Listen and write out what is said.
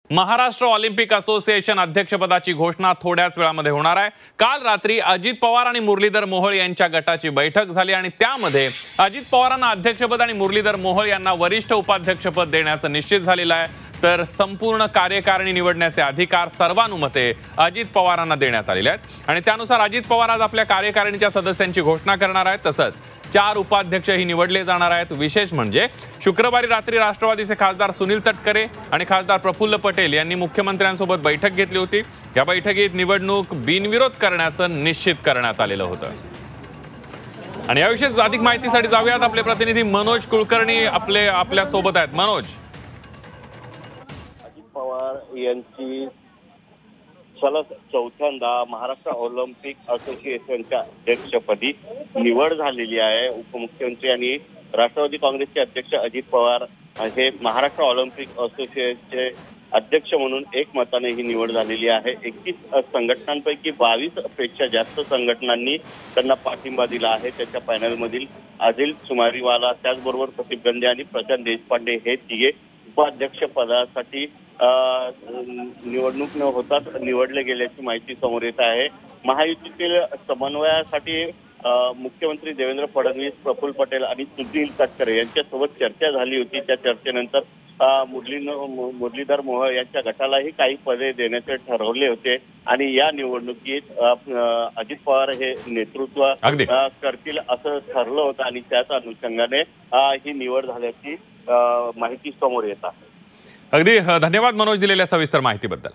Maharashtra Olympic association अध्यक्षपदाची घोषणा थोड्याच वेळामध्ये होणार आहे। काल रात्री अजित पवार आणि मुरलीधर मोहोळ यांच्या गटाची बैठक झाली आणि त्यामध्ये अजित पवारांना अध्यक्षपद आणि मुरलीधर मोहोळ यांना वरिष्ठ उपाध्यक्षपद देण्याचं निश्चित झालेलं आहे। तर संपूर्ण कार्यकारिणी निवडण्याचे अधिकार सर्वानुमते अजित पवारांना देण्यात आलेले आहेत आणि त्यानुसार अजित पवार आज आपल्या कार्यकारिणीच्या सदस्यांची घोषणा करणार आहेत। तसंच 4 उपाध्यक्षही निवडले जाणार आहेत। विशेष म्हणजे शुक्रवारी रात्री राष्ट्रवादीचे खासदार सुनील तटकरे आणि खासदार प्रफुल्ल पटेल यांनी मुख्यमंत्र्यांसोबत बैठक घेतली होती। या बैठकीत निवडणूक बिनविरोध करण्याचं निश्चित करण्यात आलेलं होतं। आणि याविषयी अधिक माहितीसाठी जाऊयात, आपले प्रतिनिधी मनोज कुलकर्णी आपल्या सोबत आहेत। मनोज, अजित पवार यांची सलग चौथ्यांदा महाराष्ट्र ऑलिम्पिक असोसिएशनच्या अध्यक्षपदी निवड झालेली आहे। उपमुख्यमंत्री आणि राष्ट्रवादी काँग्रेसचे अध्यक्ष अजित पवार हे महाराष्ट्र ऑलिम्पिक असोसिएशनचे अध्यक्ष म्हणून एकमताने ही निवड झालेली आहे। 21 संघटनांपैकी 22 पेक्षा जास्त संघटनांनी त्यांना पाठिंबा दिला आहे। त्याच्या पॅनलमधील आदिल सुमारीवाला, त्याचबरोबर प्रदीप गंदे आणि प्रशांत देशपांडे हे तिघे उपाध्यक्ष पदासाठी निवडणूक न होताच निवडले गेल्याची माहिती समोर येत आहे। महायुतीतील समन्वयासाठी मुख्यमंत्री देवेंद्र फडणवीस, प्रफुल्ल पटेल आणि सुनील तटकरे यांच्यासोबत चर्चा झाली होती। त्या चर्चेनंतर मुरलीधर मोहोळ यांच्या गटालाही काही पदे देण्याचे ठरवले होते आणि या निवडणुकीत अजित पवार हे नेतृत्व करतील असं ठरलं होतं आणि त्याच अनुषंगाने ही निवड झाल्याची माहिती समोर येत आहे। अगदी धन्यवाद मनोज दिलेल्या सविस्तर माहितीबद्दल।